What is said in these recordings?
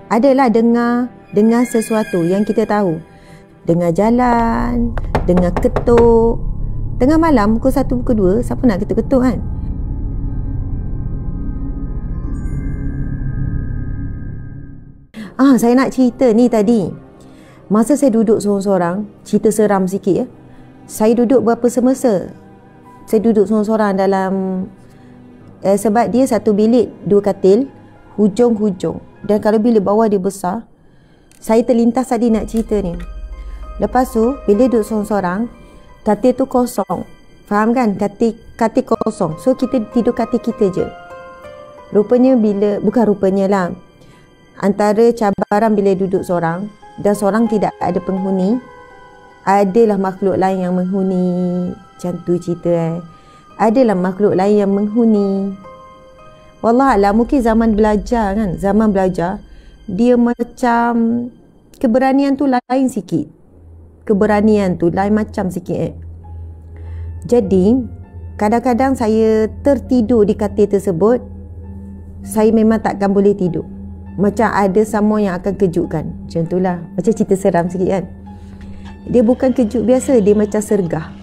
adalah dengar sesuatu yang kita tahu. Dengar jalan, dengar ketuk. Tengah malam pukul 1, pukul 2, siapa nak ketuk-ketuk kan? Saya nak cerita ni tadi. Masa saya duduk seorang-seorang, cerita seram sikit ya. Saya duduk berapa semasa. Saya duduk seorang-seorang dalam sebab dia satu bilik 2 katil, hujung-hujung. Dan kalau bilik bawah dia besar, saya terlintas tadi nak cerita ni. Lepas tu, bila duduk seorang-seorang, katil tu kosong. Faham kan? Katil kosong. So, kita tidur katil kita je. Bukan rupanya lah. Antara cabaran bila duduk seorang dan seorang tidak ada penghuni, adalah makhluk lain yang menghuni. Macam tu cerita adalah makhluk lain yang menghuni. Wallahualam, mungkin zaman belajar kan, zaman belajar dia macam keberanian tu lain sikit. Keberanian tu lain macam sikit Jadi kadang-kadang saya tertidur di katil tersebut, saya memang takkan boleh tidur. Macam ada someone yang akan kejutkan. Macam itulah. Macam cerita seram sikit kan. Dia bukan kejut biasa, dia macam sergah.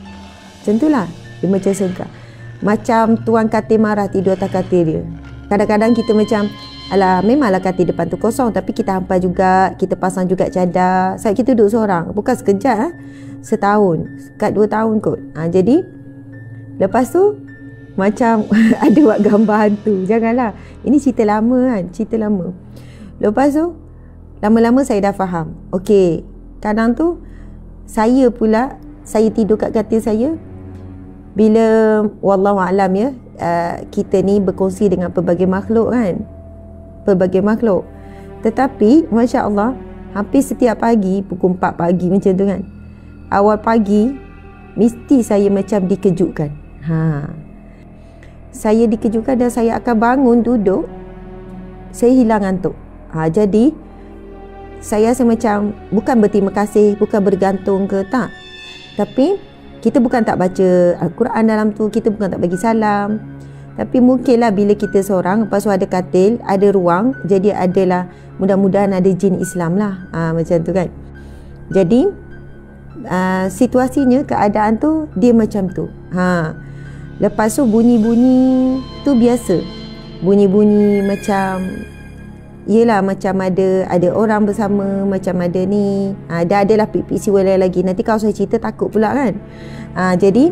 Macam itulah. Dia macam sergah. Macam tuan katil marah tidur atas katil dia. Kadang-kadang kita macam, alah memanglah katil depan tu kosong, tapi kita hampas juga, kita pasang juga cadar. Sebab kita duduk seorang. Bukan sekejap setahun. Sekat 2 tahun kot. Jadi lepas tu macam ada buat gambar hantu. Janganlah. Ini cerita lama kan. Cerita lama. Lepas tu lama-lama saya dah faham. Okey, kadang tu saya pula, saya tidur kat katil saya. Bila wallahualam ya, kita ni berkongsi dengan pelbagai makhluk kan. Pelbagai makhluk. Tetapi Masya Allah, hampir setiap pagi pukul 4 pagi macam tu kan, awal pagi mesti saya macam dikejutkan. Saya dikejutkan dan saya akan bangun duduk, saya hilang ngantuk. Jadi saya rasa macam bukan berterima kasih, bukan bergantung ke tak, tapi kita bukan tak baca Al-Quran dalam tu, kita bukan tak bagi salam, tapi mungkinlah bila kita seorang, lepas tu ada katil, ada ruang, jadi adalah mudah-mudahan ada jin Islam lah, macam tu kan. Jadi situasinya, keadaan tu dia macam tu. Lepas tu bunyi-bunyi tu biasa. Bunyi-bunyi macam, yelah macam ada orang bersama, macam ada ni. Dah adalah pik-pik siwala lagi. Nanti kalau saya cerita takut pula kan. Jadi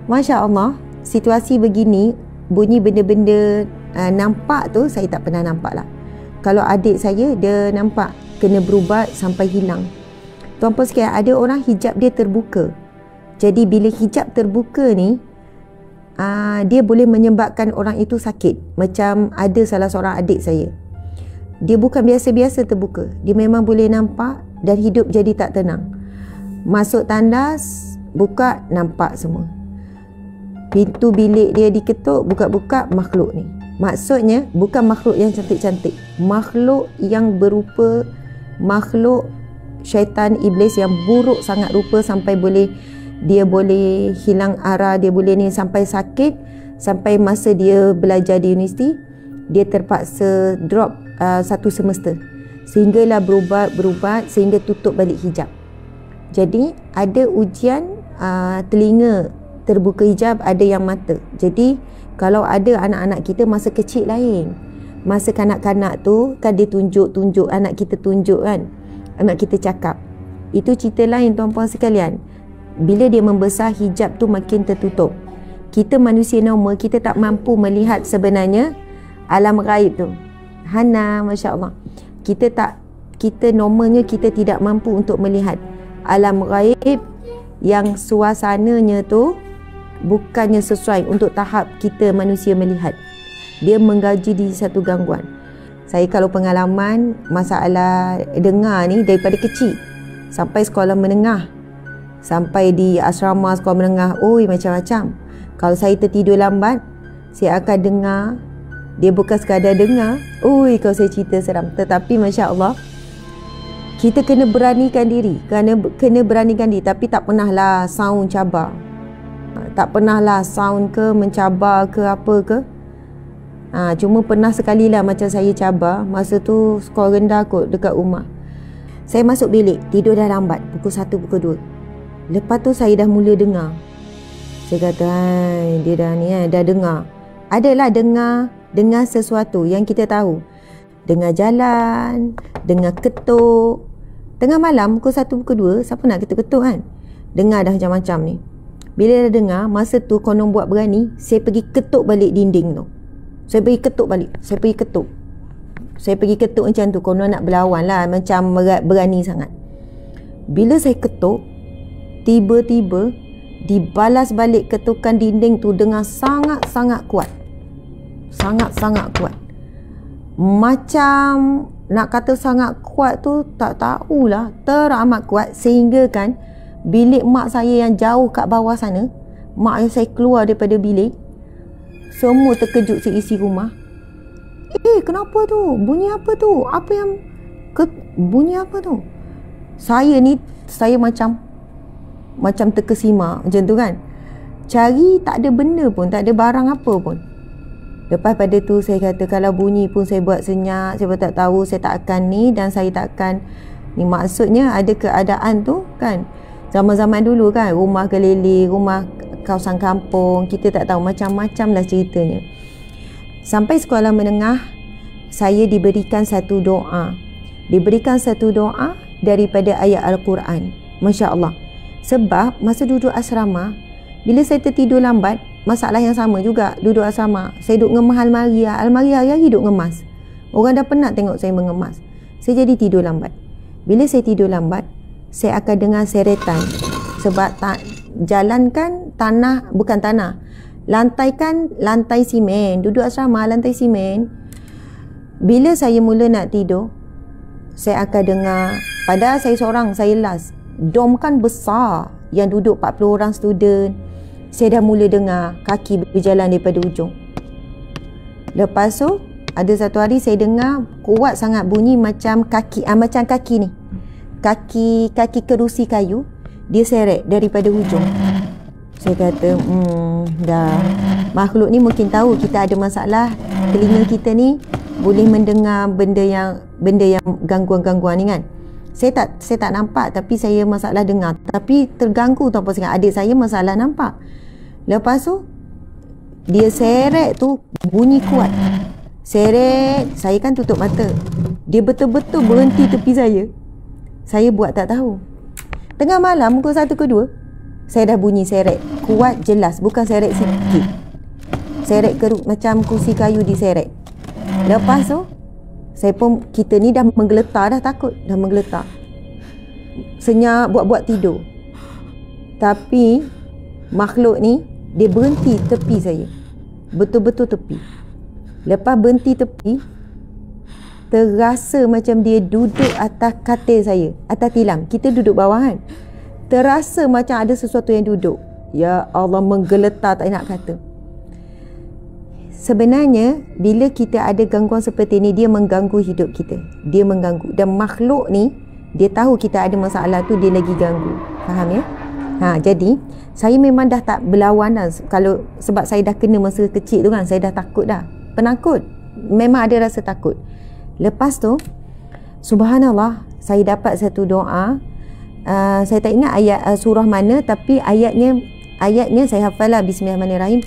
Masya Allah, situasi begini, bunyi benda-benda nampak tu saya tak pernah nampak lah. Kalau adik saya, dia nampak kena berubat sampai hilang. Tuan-puan sekalian, ada orang hijab dia terbuka. Jadi bila hijab terbuka ni, dia boleh menyebabkan orang itu sakit. Macam ada salah seorang adik saya, dia bukan biasa-biasa terbuka, dia memang boleh nampak dan hidup jadi tak tenang. Masuk tandas, buka, nampak semua. Pintu bilik dia diketuk, buka-buka, makhluk ni. Maksudnya bukan makhluk yang cantik-cantik, makhluk yang berupa makhluk syaitan iblis yang buruk sangat rupa, sampai dia boleh hilang arah, dia boleh ni, sampai sakit. Sampai masa dia belajar di universiti, dia terpaksa drop 1 semester, sehinggalah berubat sehingga tutup balik hijab. Jadi ada ujian telinga terbuka hijab, ada yang mata. Jadi kalau ada anak-anak kita masa kecil lain, masa kanak-kanak tu kan dia tunjuk anak kita, tunjuk kan, anak kita cakap, itu cerita lain tuan-puan sekalian. Bila dia membesar, hijab tu makin tertutup. Kita manusia normal, kita tak mampu melihat sebenarnya alam gaib tu. Hana, Masya Allah, kita normalnya kita tidak mampu untuk melihat alam gaib yang suasananya tu bukannya sesuai untuk tahap kita manusia melihat. Dia menggaji di satu gangguan. Saya kalau pengalaman masalah dengar ni daripada kecil sampai sekolah menengah, sampai di asrama sekolah menengah, macam-macam. Kalau saya tertidur lambat, saya akan dengar. Dia bukan sekadar dengar, kalau saya cerita seram. Tetapi Masya Allah, kita kena beranikan diri, kena beranikan diri. Tapi tak pernahlah sound cabar, tak pernahlah sound ke mencabar ke apa ke. Cuma pernah sekali lah macam saya cabar. Masa tu skor rendah kot dekat rumah. Saya masuk bilik, tidur dah lambat, pukul 1, pukul 2. Lepas tu saya dah mula dengar. Saya kata, dia dah ni dah dengar. Adalah dengar sesuatu yang kita tahu. Dengar jalan, dengar ketuk. Tengah malam pukul 1, pukul 2, siapa nak ketuk-ketuk kan? Dengar dah macam-macam ni. Bila dah dengar, masa tu konon buat berani, saya pergi ketuk balik dinding tu. Saya pergi ketuk balik. Saya pergi ketuk macam tu. Konon nak berlawan lah, macam berani sangat. Bila saya ketuk, tiba-tiba dibalas balik ketukan dinding tu dengan sangat-sangat kuat. Sangat-sangat kuat. Macam nak kata sangat kuat tu tak tahulah, teramat kuat sehingga kan bilik mak saya yang jauh kat bawah sana, mak yang saya keluar daripada bilik, semua terkejut seisi rumah. Kenapa tu? Bunyi apa tu? Apa yang bunyi apa tu? Saya macam terkesima macam tu kan. Cari tak ada benda pun, tak ada barang apa pun. Lepas pada tu saya kata kalau bunyi pun saya buat senyap, saya pun tak tahu, saya tak akan ni dan saya tak akan ni. Maksudnya ada keadaan tu kan, zaman-zaman dulu kan, rumah keliling, rumah kawasan kampung, kita tak tahu, macam-macam lah ceritanya. Sampai sekolah menengah, saya diberikan satu doa. Diberikan satu doa daripada ayat Al-Quran. Masya Allah. Sebab masa duduk asrama, bila saya tertidur lambat, masalah yang sama juga, duduk asrama. Saya duduk ngemas almari. Almari hari-hari duduk ngemas. Orang dah penat tengok saya mengemas. Saya jadi tidur lambat. Bila saya tidur lambat, saya akan dengar seretan. Sebab jalan kan tanah, bukan tanah. Lantai kan lantai simen. Duduk asrama lantai simen. Bila saya mula nak tidur, saya akan dengar, padahal saya seorang, saya last. Dom kan besar, yang duduk 40 orang student. Saya dah mula dengar kaki berjalan daripada ujung. Lepas tu ada satu hari saya dengar kuat sangat bunyi macam kaki ni. Kaki kerusi kayu dia seret daripada ujung. Saya kata, dah makhluk ni mungkin tahu kita ada masalah. Telinga kita ni boleh mendengar benda yang gangguan-gangguan ni kan. Saya tak nampak, tapi saya masalah dengar. Tapi terganggu tu apa sangat. Adik saya masalah nampak. Lepas tu dia seret tu bunyi kuat. Seret, saya kan tutup mata. Dia betul-betul berhenti tepi saya. Saya buat tak tahu. Tengah malam pukul 1 ke 2, saya dah bunyi seret. Kuat jelas, bukan seret sikit. Seret macam kursi kayu diseret. Lepas tu kita ni dah menggeletar, dah takut, dah menggeletar. Senyap buat-buat tidur. Tapi makhluk ni dia berhenti tepi saya. Betul-betul tepi. Lepas berhenti tepi, terasa macam dia duduk atas katil saya, atas tilam. Kita duduk bawah kan. Terasa macam ada sesuatu yang duduk. Ya Allah, menggeletar tak nak kata. Sebenarnya bila kita ada gangguan seperti ni, dia mengganggu hidup kita. Dia mengganggu. Dan makhluk ni, dia tahu kita ada masalah tu, dia lagi ganggu. Faham ya? Jadi saya memang dah tak berlawan dah. Sebab saya dah kena masa kecil tu kan, saya dah takut dah. Penakut. Memang ada rasa takut. Lepas tu, subhanallah, saya dapat satu doa. Saya tak ingat ayat surah mana, tapi ayatnya saya hafal lah. Bismillahirrahmanirrahim.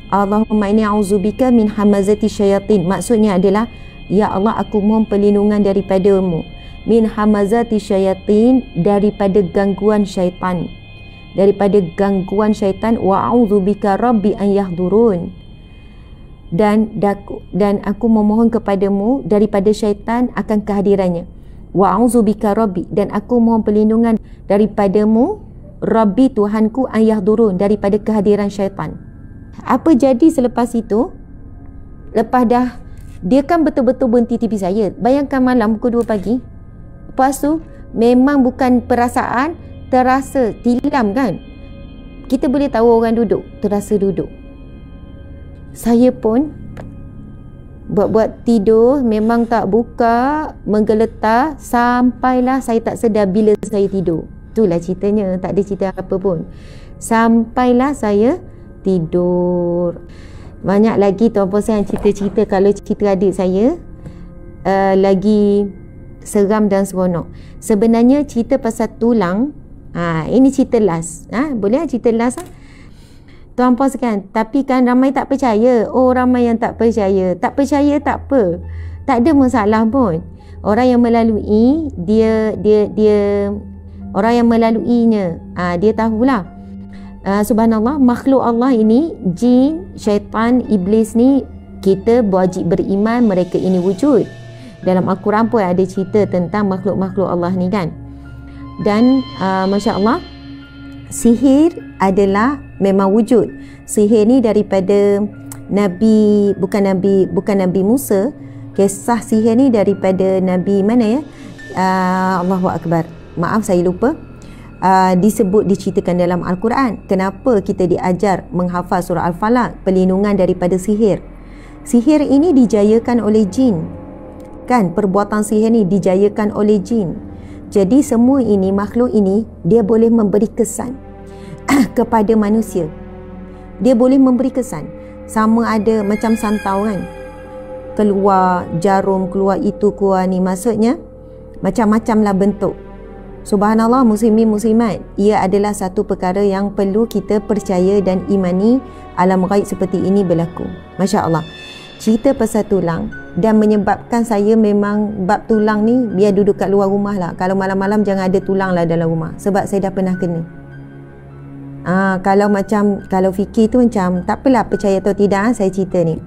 Allahumma inni a'udzubika min hamazati syayatin. Maksudnya adalah, ya Allah, aku mohon perlindungan daripadamu. Min hamazati syayatin, daripada gangguan syaitan. Daripada gangguan syaitan. Wa a'udzubika rabbi an yahdurun. Dan aku memohon kepadamu daripada syaitan akan kehadirannya. Wa a'udzubika rabbi, dan aku mohon perlindungan daripadamu, Rabbi, Tuhanku, an yahdurun, daripada kehadiran syaitan. Apa jadi selepas itu? Lepas dah, dia kan betul-betul berhenti tepi saya. Bayangkan malam pukul 2 pagi. Lepas tu memang bukan perasaan, terasa tilam kan. Kita boleh tahu orang duduk, terasa duduk. Saya pun buat-buat tidur, memang tak buka, menggeletar sampailah saya tak sedar bila saya tidur. Itulah ceritanya, tak ada cerita apa pun. Sampailah saya tidur. Banyak lagi tuan-puan saya yang cerita-cerita. Kalau cerita adik saya lagi seram dan seronok. Sebenarnya cerita pasal tulang, ini cerita last. Boleh cerita last? Tuan-puan sekalian, tapi kan ramai tak percaya. Ramai yang tak percaya. Tak percaya tak apa. Tak ada masalah pun. Orang yang melalui, dia orang yang melaluinya, dia tahulah. Subhanallah, makhluk Allah ini, jin, syaitan, iblis ni, kita wajib beriman mereka ini wujud. Dalam Al-Quran pun ada cerita tentang makhluk-makhluk Allah ni kan. Dan Masya Allah, sihir adalah memang wujud. Sihir ni daripada bukan Nabi Musa. Kisah sihir ni daripada Nabi mana ya? Allahu Akbar. Maaf saya lupa. Diceritakan dalam Al-Quran. Kenapa kita diajar menghafal surah Al-Falaq, perlindungan daripada sihir. Sihir ini dijayakan oleh jin. Kan, perbuatan sihir ni dijayakan oleh jin. Jadi semua ini, makhluk ini, dia boleh memberi kesan kepada manusia. Dia boleh memberi kesan. Sama ada macam santau kan, keluar jarum, keluar itu, keluar ni. Maksudnya macam-macam lah bentuk. Subhanallah, muslimin muslimat, ia adalah satu perkara yang perlu kita percaya dan imani. Alam ghaib seperti ini berlaku. Masya Allah. Cerita pasal tulang, dan menyebabkan saya memang bab tulang ni biar duduk kat luar rumah lah. Kalau malam-malam jangan ada tulang lah dalam rumah, sebab saya dah pernah kena. Kalau fikir tu macam tak apalah percaya atau tidak, saya cerita ni.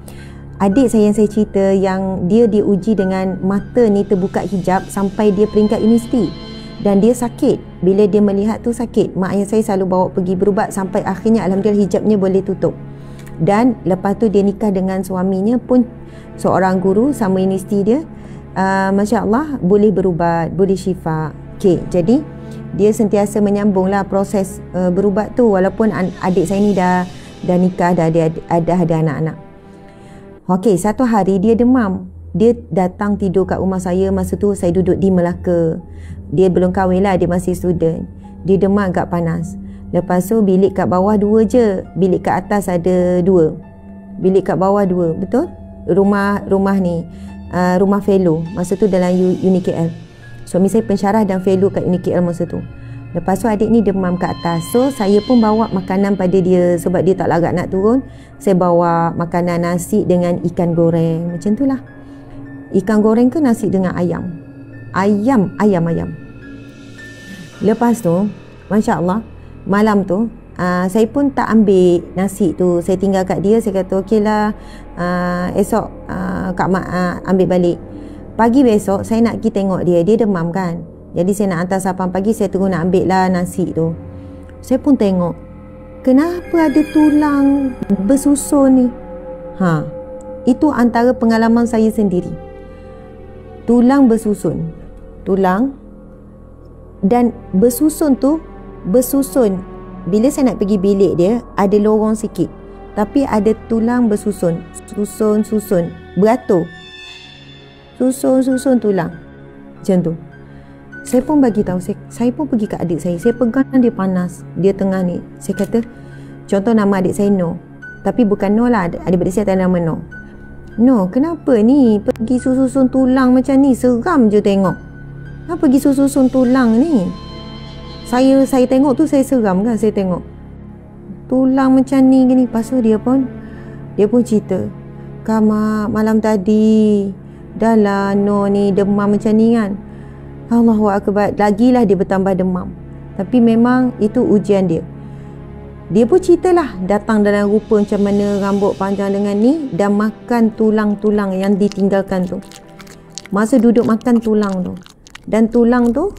Adik saya yang saya cerita, yang dia diuji dengan mata ni terbuka hijab sampai dia peringkat universiti, dan dia sakit. Bila dia melihat tu sakit, mak ayah saya selalu bawa pergi berubat sampai akhirnya alhamdulillah hijabnya boleh tutup. Dan lepas tu dia nikah dengan suaminya pun seorang guru sama universiti dia. Masya Allah, boleh berubat, boleh syifa. Okay, jadi dia sentiasa menyambunglah proses berubat tu, walaupun adik saya ni dah nikah, dah ada anak-anak. Okey, satu hari dia demam. Dia datang tidur kat rumah saya. Masa tu saya duduk di Melaka. Dia belum kahwin lah, dia masih student. Dia demam agak panas. Lepas tu bilik kat bawah 2 je. Bilik kat atas ada 2. Bilik kat bawah 2. Betul? Rumah ni, rumah fellow. Masa tu dalam UniKL. Suami saya pensyarah dan fellow kat UniKL masa tu. Lepas tu adik ni demam kat atas. So saya pun bawa makanan pada dia, sebab dia tak larat nak turun. Saya bawa makanan, nasi dengan ikan goreng. Macam tu lah. Ikan goreng ke nasi dengan ayam. Ayam. Lepas tu, Masya Allah, malam tu saya pun tak ambil nasi tu. Saya tinggal kat dia. Saya kata okey lah, esok Kak Mak ambil balik. Pagi besok saya nak pergi tengok dia. Dia demam kan. Jadi saya nak hantar sarapan pagi. Saya terus nak ambil lah nasi tu. Saya pun tengok, kenapa ada tulang bersusun ni? Itu antara pengalaman saya sendiri. Tulang bersusun. Tulang. Dan bersusun tu, bila saya nak pergi bilik dia, ada lorong sikit, tapi ada tulang bersusun. Susun beratur. Susun tulang. Macam tu. Saya pun bagi tahu, saya pun pergi kat adik saya. Saya pegang dia panas. Dia tengah ni. Saya kata, contoh nama adik saya No. Tapi bukan No lah. Adik-adik saya tak ada nama No. No, kenapa ni pergi susun tulang macam ni? Seram je tengok. Kenapa pergi susun tulang ni? Saya tengok tu saya seram kan. Saya tengok tulang macam ni gini. Lepas tu dia pun cerita, Kak Mak, malam tadi dah lah No ni demam macam ni kan. Allahu Akbar. Lagilah dia bertambah demam. Tapi memang itu ujian dia. Dia pun ceritalah, datang dalam rupa macam mana, rambut panjang dengan ni, dan makan tulang-tulang yang ditinggalkan tu. Masa duduk makan tulang tu. Dan tulang tu,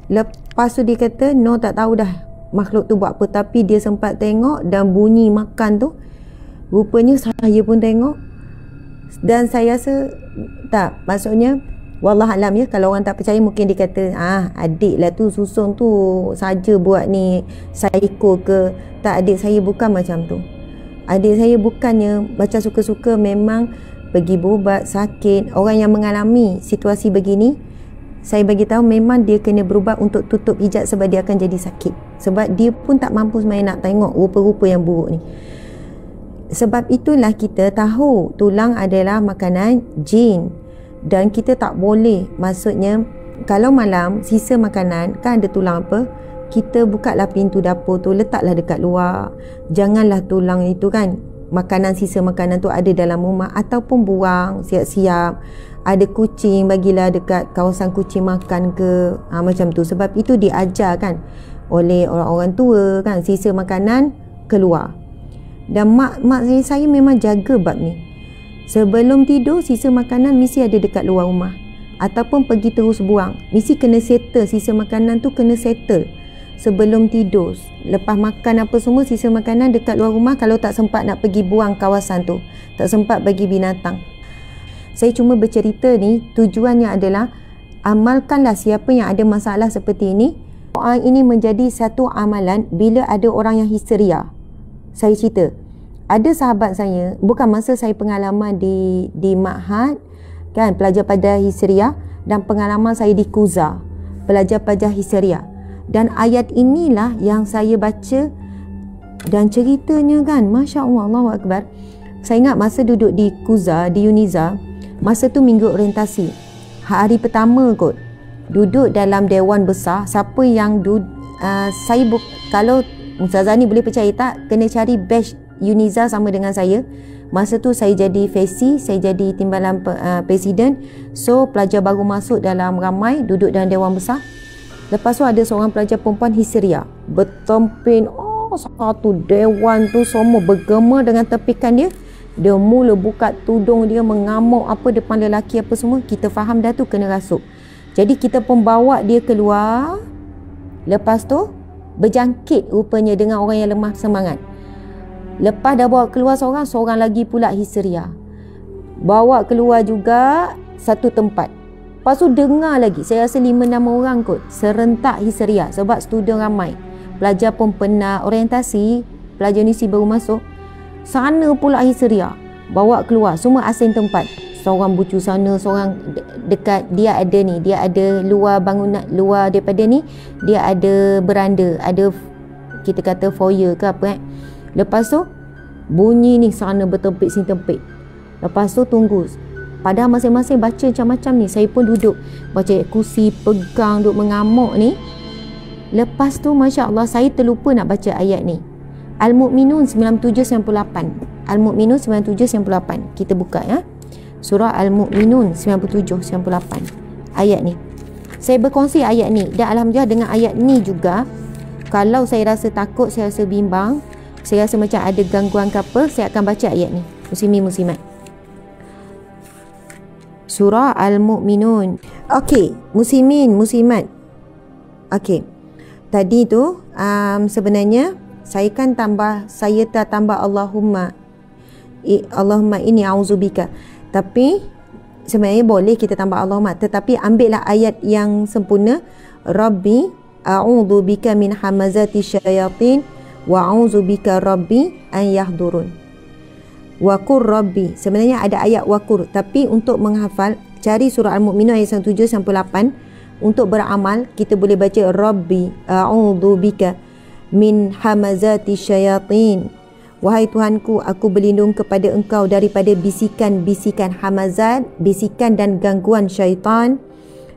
lepas tu dia kata, No tak tahu dah makhluk tu buat apa. Tapi dia sempat tengok dan bunyi makan tu. Rupanya saya pun tengok. Dan saya rasa, tak, maksudnya, Wallahualam ya, kalau orang tak percaya mungkin dia kata adik lah tu susun tu saja buat ni psycho ke. Tak, adik saya bukan macam tu. Adik saya bukannya macam suka-suka, memang pergi berubat, sakit. Orang yang mengalami situasi begini, saya bagi tahu memang dia kena berubat untuk tutup hijab, sebab dia akan jadi sakit. Sebab dia pun tak mampu sebenarnya nak tengok rupa-rupa yang buruk ni. Sebab itulah kita tahu tulang adalah makanan jin. Dan kita tak boleh, maksudnya kalau malam sisa makanan kan ada tulang apa, kita bukalah pintu dapur tu, letaklah dekat luar. Janganlah tulang itu kan, makanan sisa makanan tu ada dalam rumah, ataupun buang siap-siap. Ada kucing, bagilah dekat kawasan kucing makan ke, macam tu. Sebab itu diajar kan oleh orang-orang tua kan, sisa makanan keluar. Dan mak saya memang jaga bab ni. Sebelum tidur sisa makanan mesti ada dekat luar rumah, ataupun pergi terus buang. Mesti kena settle, sisa makanan tu kena settle sebelum tidur. Lepas makan apa semua, sisa makanan dekat luar rumah. Kalau tak sempat nak pergi buang kawasan tu, tak sempat bagi binatang. Saya cuma bercerita ni, tujuannya adalah amalkanlah siapa yang ada masalah seperti ini. Doa ini menjadi satu amalan bila ada orang yang histeria. Saya cerita, ada sahabat saya, bukan masa saya pengalaman di Ma'had kan, pelajar pada histeria, dan pengalaman saya di Kuza, pelajar pada histeria. Dan ayat inilah yang saya baca dan ceritanya kan, Masya Allah, Allahu Akbar. Saya ingat masa duduk di Kuza, di Uniza, masa tu minggu orientasi, hari pertama kot, duduk dalam dewan besar. Siapa yang kalau Ustazah ni boleh percaya tak, kena cari batch Uniza sama dengan saya. Masa tu saya jadi FESI, saya jadi timbalan presiden. So pelajar baru masuk dalam ramai, duduk dalam dewan besar. Lepas tu ada seorang pelajar perempuan histeria, bertempin, satu dewan tu semua bergema dengan tepikan dia. Dia mula buka tudung dia, mengamuk apa depan lelaki apa semua. Kita faham dah tu kena rasuk. Jadi kita pun bawa dia keluar. Lepas tu berjangkit rupanya dengan orang yang lemah semangat. Lepas dah bawa keluar seorang, seorang lagi pula histeria, bawa keluar juga satu tempat. Lepas tu dengar lagi, saya rasa 5-6 orang kot serentak histeria. Sebab student ramai, pelajar pun pernah orientasi, pelajar ni baru masuk. Sana pula histeria, bawa keluar, semua asing tempat. Seorang bucu sana, seorang dekat, dia ada luar bangunan, luar daripada ni dia ada beranda, ada kita kata foyer ke apa. Lepas tu bunyi ni sana bertempik sini tempik. Lepas tu tunggu, padahal masing-masing baca macam-macam ni. Saya pun duduk baca ayat kursi, pegang, duduk mengamuk ni. Lepas tu Masya Allah, saya terlupa nak baca ayat ni, Al-Mu'minun 97-98. Al-Mu'minun 97-98. Kita buka ya, surah Al-Mu'minun 97-98. Ayat ni saya berkongsi ayat ni, dan Alhamdulillah dengan ayat ni juga, kalau saya rasa takut, saya rasa bimbang, saya rasa macam ada gangguan ke apa, saya akan baca ayat ni. Muslimin muslimat, surah Al-Mu'minun. Okey, muslimin muslimat. Okey, tadi tu sebenarnya saya tak tambah Allahumma inni a'udzubika. Tapi sebenarnya boleh kita tambah Allahumma, tetapi ambillah ayat yang sempurna. Rabbi a'udzubika min hamazati syayatin wa a'udzubika rabbi an yahdurun. Wakur rabbi, sebenarnya ada ayat wakur, tapi untuk menghafal cari surah Al-Mu'minun ayat 1-8. Untuk beramal kita boleh baca Rabbi a'udzubika min hamazati syayatin. Wahai Tuhanku, aku berlindung kepada Engkau daripada bisikan-bisikan hamazat, bisikan dan gangguan syaitan.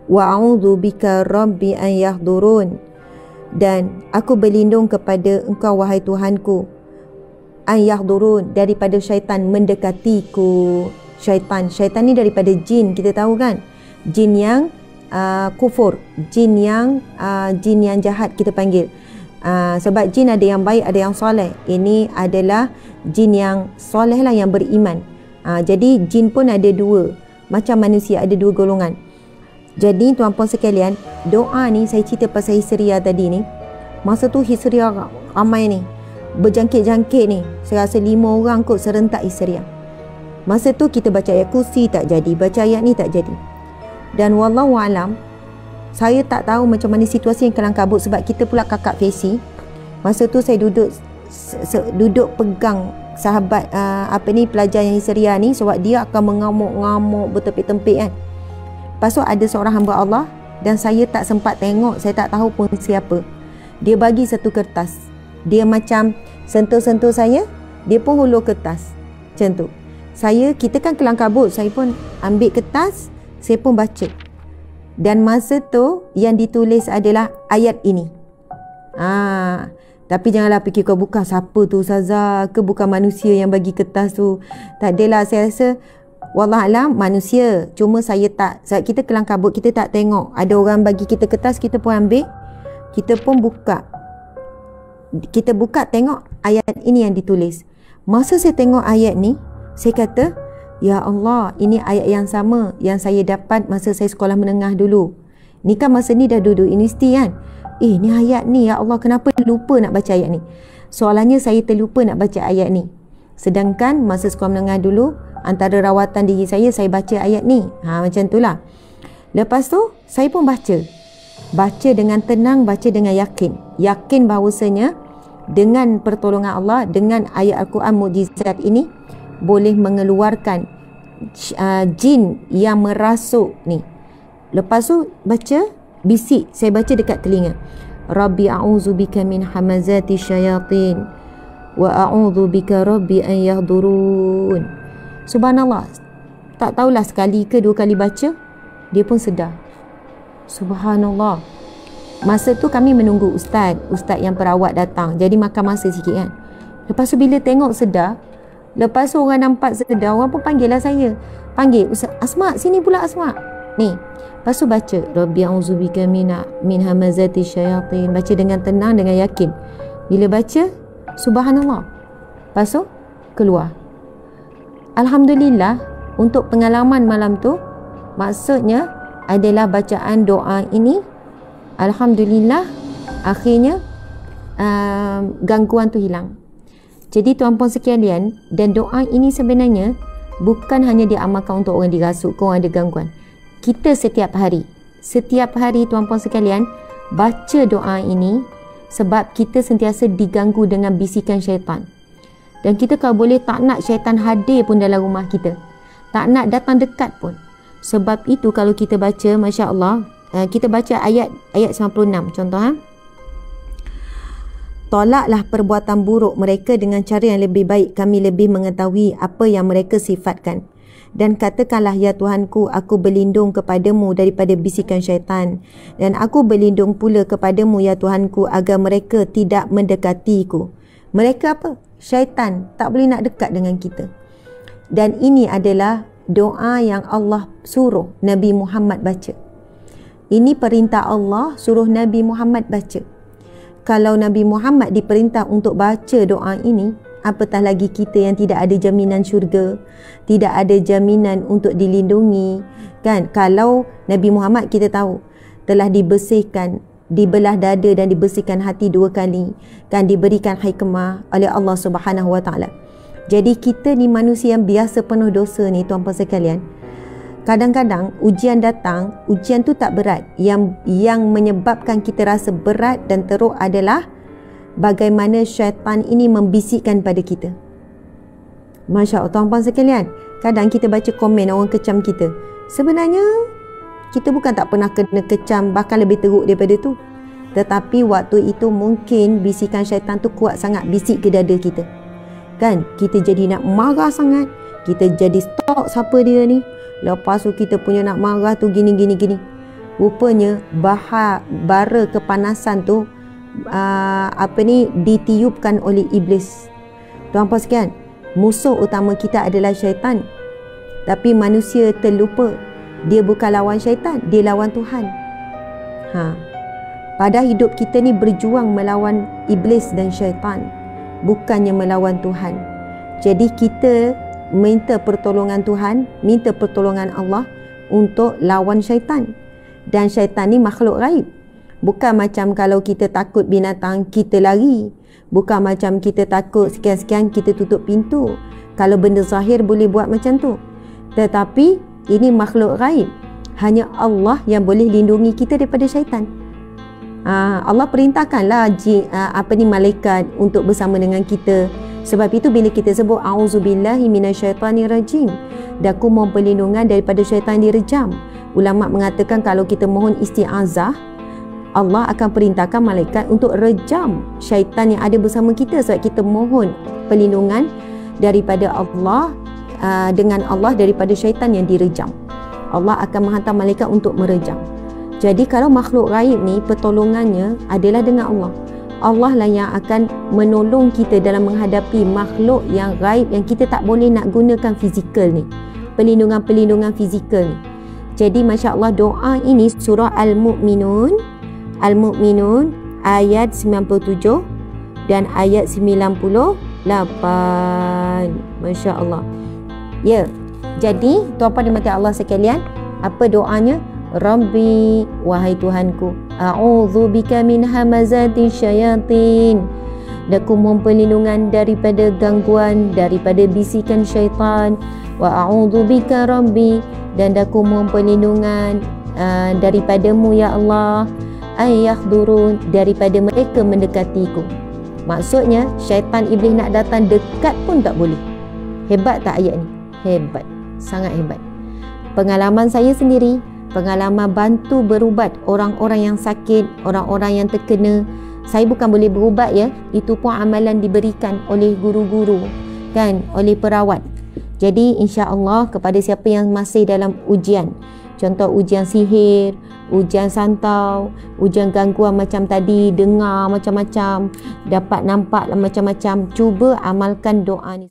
Wa a'udzubika rabbi an yahdurun. Dan aku berlindung kepada Engkau wahai Tuhanku, an yahdurun, daripada syaitan mendekatiku. Syaitan ni daripada jin, kita tahu kan, jin yang kufur, jin yang jahat kita panggil. Sebab jin ada yang baik, ada yang soleh. Ini adalah jin yang soleh lah, yang beriman. Jadi jin pun ada dua, macam manusia ada dua golongan. Jadi tuan-puan sekalian, doa ni saya cerita pasal histeria tadi ni. Masa tu histeria ramai ni, berjangkit-jangkit ni. Saya rasa 5 orang kot serentak histeria. Masa tu kita baca ayat kursi tak jadi, baca ayat ni tak jadi. Dan wallahu alam, saya tak tahu macam mana situasi yang kelang kabut, sebab kita pula kakak Fesi. Masa tu saya duduk pegang sahabat pelajar yang histeria ni, sebab dia akan mengamuk-ngamuk, bertepik-tempik kan. Lepas tu ada seorang hamba Allah, dan saya tak sempat tengok, saya tak tahu pun siapa. Dia bagi satu kertas, dia macam sentuh-sentuh saya, dia pun hulur kertas. Macam tu. Kita kan kelang kabut, saya pun ambil kertas, saya pun baca. Dan masa tu yang ditulis adalah ayat ini. Tapi janganlah fikir kau bukan siapa tu Ustazah, ke bukan manusia yang bagi kertas tu. Tak adalah, saya rasa wallahualam manusia. Cuma kita kelang kabut, kita tak tengok. Ada orang bagi kita kertas, kita pun ambil, kita pun buka. Kita buka tengok ayat ini yang ditulis. Masa saya tengok ayat ni, saya kata, ya Allah, ini ayat yang sama yang saya dapat masa saya sekolah menengah dulu. Ni kan masa ni dah duduk universiti kan. Ni ayat ni, ya Allah, kenapa lupa nak baca ayat ni? Soalannya saya terlupa nak baca ayat ni. Sedangkan masa sekolah menengah dulu, antara rawatan diri saya baca ayat ni. Macam tu lah. Lepas tu, saya pun baca. Baca dengan tenang, baca dengan yakin. Yakin bahawasanya dengan pertolongan Allah, dengan ayat Al-Quran mukjizat ini, boleh mengeluarkan jin yang merasuk ni. Lepas tu baca, bisik, saya baca dekat telinga. Rabbi a'udzubika min hamazati syayatin wa a'udzubika rabbi an yahdurun. Subhanallah, tak tahulah sekali ke dua kali baca, dia pun sedar. Subhanallah. Masa tu kami menunggu ustaz yang perawat datang, jadi makan masa sikit kan. Lepas tu bila tengok sedar, lepas tu orang nampak sedar, orang pun panggil lah saya. Panggil, Ustaz Asma, sini pula Asma. Ni, lepas tu baca, Rabbi a'udzubika min hamazati syayatin. Baca dengan tenang, dengan yakin. Bila baca, subhanallah. Lepas tu, keluar. Alhamdulillah, untuk pengalaman malam tu, maksudnya adalah bacaan doa ini, alhamdulillah, akhirnya gangguan tu hilang. Jadi tuan-puan sekalian, dan doa ini sebenarnya bukan hanya diamalkan untuk orang dirasuk ke orang ada gangguan. Kita setiap hari tuan-puan sekalian, baca doa ini sebab kita sentiasa diganggu dengan bisikan syaitan. Dan kita kalau boleh tak nak syaitan hadir pun dalam rumah kita. Tak nak datang dekat pun. Sebab itu kalau kita baca, Masya Allah, kita baca ayat 96 contoh. Tolaklah perbuatan buruk mereka dengan cara yang lebih baik. Kami lebih mengetahui apa yang mereka sifatkan. Dan katakanlah, ya Tuhanku, aku berlindung kepadamu daripada bisikan syaitan. Dan aku berlindung pula kepadamu, ya Tuhanku, agar mereka tidak mendekatiku. Mereka apa? Syaitan tak boleh nak dekat dengan kita. Dan ini adalah doa yang Allah suruh Nabi Muhammad baca. Ini perintah Allah suruh Nabi Muhammad baca. Kalau Nabi Muhammad diperintah untuk baca doa ini, apatah lagi kita yang tidak ada jaminan syurga, tidak ada jaminan untuk dilindungi, kan? Kalau Nabi Muhammad kita tahu telah dibersihkan, dibelah dada dan dibersihkan hati 2 kali, kan, diberikan hikmah oleh Allah Subhanahu Wa Taala. Jadi kita ni manusia yang biasa penuh dosa ni tuan-puan sekalian. Kadang-kadang ujian datang, ujian tu tak berat. Yang menyebabkan kita rasa berat dan teruk adalah bagaimana syaitan ini membisikkan pada kita. Masya Allah tuan-puan sekalian, kadang kita baca komen orang kecam kita. Sebenarnya kita bukan tak pernah kena kecam, bahkan lebih teruk daripada tu. Tetapi waktu itu mungkin bisikan syaitan tu kuat sangat bisik ke dada kita. Kan, kita jadi nak marah sangat, kita jadi stalk siapa dia ni. Lepas tu kita punya nak marah tu gini. Rupanya bara kepanasan tu ditiupkan oleh iblis. Tuan-puan sekalian, musuh utama kita adalah syaitan. Tapi manusia terlupa, dia bukan lawan syaitan, dia lawan Tuhan. Pada hidup kita ni berjuang melawan iblis dan syaitan, bukannya melawan Tuhan. Jadi kita minta pertolongan Tuhan, minta pertolongan Allah untuk lawan syaitan. Dan syaitan ni makhluk gaib. Bukan macam kalau kita takut binatang, kita lari. Bukan macam kita takut sekian-sekian, kita tutup pintu. Kalau benda zahir boleh buat macam tu. Tetapi ini makhluk gaib. Hanya Allah yang boleh lindungi kita daripada syaitan. Allah perintahkanlah malaikat untuk bersama dengan kita. Sebab itu bila kita sebut a'udzubillahi minasyaitanirrajim, dan aku mohon perlindungan daripada syaitan direjam. Ulama mengatakan kalau kita mohon isti'azah, Allah akan perintahkan malaikat untuk rejam syaitan yang ada bersama kita, sebab kita mohon perlindungan daripada Allah, dengan Allah daripada syaitan yang direjam. Allah akan menghantar malaikat untuk merejam. Jadi kalau makhluk gaib ni pertolongannya adalah dengan Allah. Allah lah yang akan menolong kita dalam menghadapi makhluk yang gaib yang kita tak boleh nak gunakan fizikal ni, perlindungan fizikal ni. Jadi Masya Allah, doa ini surah Al-Mu'minun ayat 97 dan ayat 98. Masya Allah. Ya, jadi tuan-puan dan puan Allah sekalian, apa doanya? Rabbi, wahai Tuhanku, a'udzubika min hamazati syayatin, aku mohon perlindungan daripada gangguan, daripada bisikan syaitan. Wa a'udzubika Rabbi, dan aku mohon perlindungan daripadamu ya Allah, ayyahdurun, daripada mereka mendekatiku. Maksudnya syaitan iblis nak datang dekat pun tak boleh. Hebat tak ayat ni? Hebat, sangat hebat. Pengalaman saya sendiri, pengalaman bantu berubat orang-orang yang sakit, orang-orang yang terkena. Saya bukan boleh berubat ya, itu pun amalan diberikan oleh guru-guru kan, oleh perawat. Jadi insya-Allah kepada siapa yang masih dalam ujian, contoh ujian sihir, ujian santau, ujian gangguan macam tadi, dengar macam-macam, dapat nampak macam-macam, cuba amalkan doa ni.